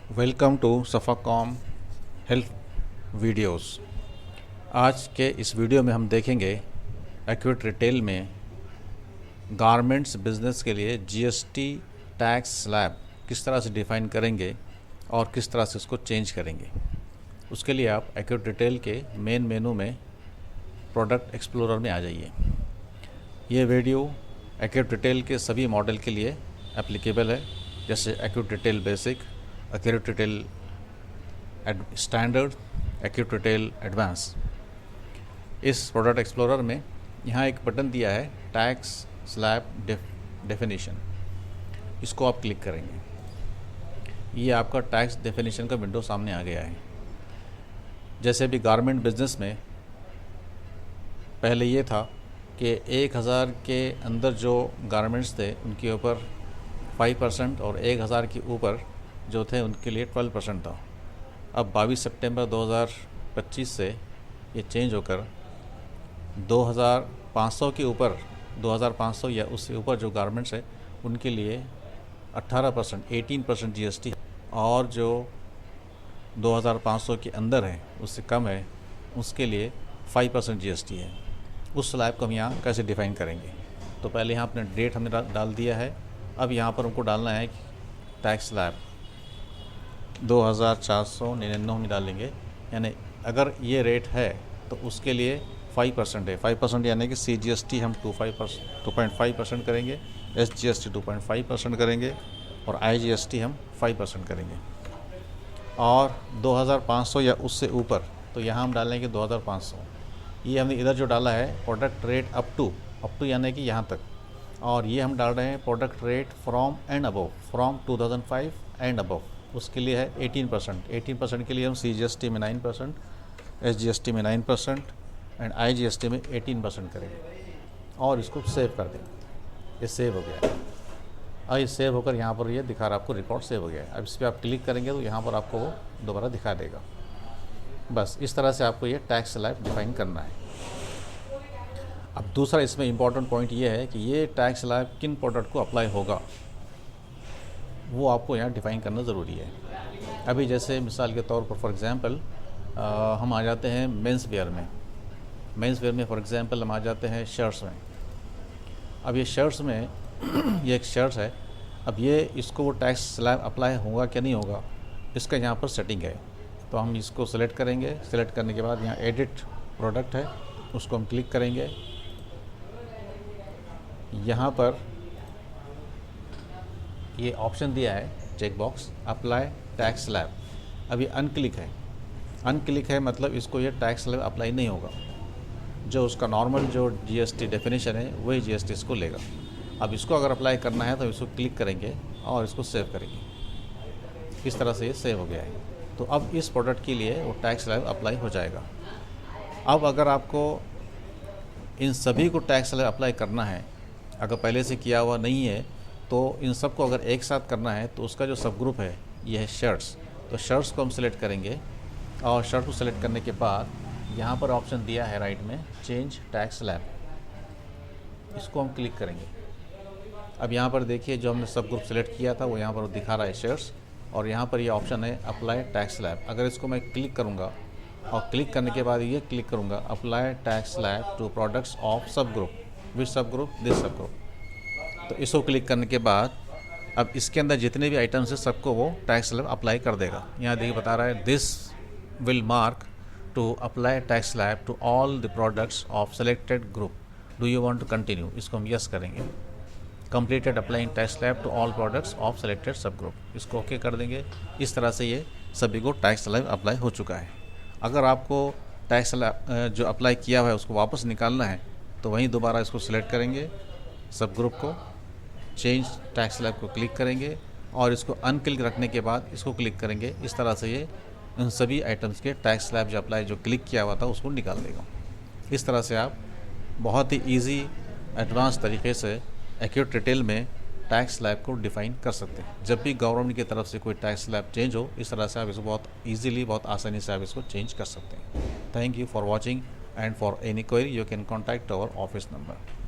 Welcome to Safacom health videos. आज के इस वीडियो में हम देखेंगे एक्यूरेट रिटेल में गारमेंट्स बिजनेस के लिए जीएसटी टैक्स स्लैब किस तरह से डिफ़ाइन करेंगे और किस तरह से उसको चेंज करेंगे। उसके लिए आप एक्यूरेट रिटेल के मेन मेनू में प्रोडक्ट एक्सप्लोरर में आ जाइए। ये वीडियो एक्यूरेट रिटेल के सभी मॉडल के लिए एप्लीकेबल है, जैसे accurate retail basic, accurate retail standard, accurate retail advance. इस प्रोडक्ट एक्सप्लोरर में यहाँ एक बटन दिया है टैक्स स्लैब डेफिनेशन। इसको आप क्लिक करेंगे, ये आपका टैक्स डेफिनेशन का विंडो सामने आ गया है। जैसे भी गारमेंट बिजनेस में पहले ये था कि 1000 के अंदर जो गारमेंट्स थे उनके ऊपर 5% और 1000 के ऊपर जो थे उनके लिए 12% था। अब 22 सितंबर 2025 से ये चेंज होकर 2500 के ऊपर 2500 या उससे ऊपर जो गारमेंट्स है उनके लिए 18% जीएसटी, और जो 2500 के अंदर है उससे कम है उसके लिए 5% जीएसटी है। उस स्लैब को हम यहाँ कैसे डिफ़ाइन करेंगे? तो पहले यहाँ अपने डेट हमने डाल दिया है। अब यहाँ पर हमको डालना है टैक्स स्लैब 2499 हम डालेंगे, यानी अगर ये रेट है तो उसके लिए 5% है। 5% यानी कि CGST हम 2.5% करेंगे, SGST 2.5% करेंगे और IGST हम 5% करेंगे। और 2500 या उससे ऊपर तो यहाँ हम डालेंगे 2500। ये हमने इधर जो डाला है प्रोडक्ट रेट अप टू यानी कि यहाँ तक, और ये हम डाल रहे हैं product rate from and above, from 2005 and above, उसके लिए है 18%। 18% के लिए हम CGST में 9%, SGST में 9% एंड IGST में 18% करेंगे और इसको सेव कर देंगे। ये सेव हो गया है। अब ये सेव होकर यहाँ पर ये दिखा रहा है, आपको रिकॉर्ड सेव हो गया है। अब इस पर आप क्लिक करेंगे तो यहाँ पर आपको वो दोबारा दिखा देगा। बस इस तरह से आपको ये टैक्स स्लैब डिफाइन करना है। अब दूसरा इसमें इम्पॉर्टेंट पॉइंट ये है कि ये टैक्स स्लैब किन प्रोडक्ट को अप्लाई होगा वो आपको यहाँ डिफ़ाइन करना ज़रूरी है। अभी जैसे मिसाल के तौर पर फॉर एग्ज़ाम्पल हम आ जाते हैं मेंस वेयर में। मेंस वेयर में फॉर एग्ज़ाम्पल हम आ जाते हैं शर्ट्स में। अब ये शर्ट्स में ये एक शर्ट्स है। अब ये इसको वो टैक्स स्लैब अप्लाई होगा क्या नहीं होगा, इसका यहाँ पर सेटिंग है। तो हम इसको सेलेक्ट करेंगे। सेलेक्ट करने के बाद यहाँ एडिट प्रोडक्ट है, उसको हम क्लिक करेंगे। यहाँ पर ये ऑप्शन दिया है check box apply tax slab. अब ये अनक्लिक है, मतलब इसको ये टैक्स स्लैब अप्लाई नहीं होगा। जो उसका नॉर्मल जो जीएसटी डेफिनेशन है वही जीएसटी इसको लेगा। अब इसको अगर अप्लाई करना है तो इसको क्लिक करेंगे और इसको सेव करेंगे। इस तरह से ये सेव हो गया है। तो अब इस प्रोडक्ट के लिए वो टैक्स स्लैब अप्लाई हो जाएगा। अब अगर आपको इन सभी को टैक्स स्लैब अप्लाई करना है, अगर पहले से किया हुआ नहीं है, तो इन सब को अगर एक साथ करना है तो उसका जो सब ग्रुप है ये है शर्ट्स। तो शर्ट्स को हम सेलेक्ट करेंगे और शर्ट को सेलेक्ट करने के बाद यहाँ पर ऑप्शन दिया है राइट में चेंज टैक्स स्लैब, इसको हम क्लिक करेंगे। अब यहाँ पर देखिए जो हमने सब ग्रुप सेलेक्ट किया था वो यहाँ पर दिखा रहा है शर्ट्स, और यहाँ पर ये ऑप्शन है अप्लाई टैक्स स्लैब। अगर इसको मैं क्लिक करूँगा और क्लिक करने के बाद ये क्लिक करूँगा apply tax slab to products of sub group, which sub group, this सब ग्रुप। तो इसको क्लिक करने के बाद अब इसके अंदर जितने भी आइटम्स हैं सबको वो टैक्स स्लैब अप्लाई कर देगा। यहाँ देखिए बता रहा है this will mark to apply tax slab to all the products of selected group, do you want to continue, इसको हम यस करेंगे। Completed applying tax slab to all products of selected sub group, इसको okay कर देंगे। इस तरह से ये सभी को टैक्स स्लैब अप्लाई हो चुका है। अगर आपको टैक्स स्लैब जो अप्लाई किया हुआ है उसको वापस निकालना है तो वहीं दोबारा इसको सिलेक्ट करेंगे, सब ग्रुप को, चेंज टैक्स स्लैब को क्लिक करेंगे और इसको अनक्लिक रखने के बाद इसको क्लिक करेंगे। इस तरह से ये उन सभी आइटम्स के टैक्स स्लैब जो अप्लाई जो क्लिक किया हुआ था उसको निकाल देगा। इस तरह से आप बहुत ही ईजी एडवांस तरीके से एक्यूरेट रिटेल में टैक्स स्लैब को डिफ़ाइन कर सकते हैं। जब भी गवर्नमेंट की तरफ से कोई टैक्स स्लैब चेंज हो, इस तरह से आप इसको बहुत ईजीली, बहुत आसानी से आप इसको चेंज कर सकते हैं। Thank you for watching, and for any query you can contact our office number.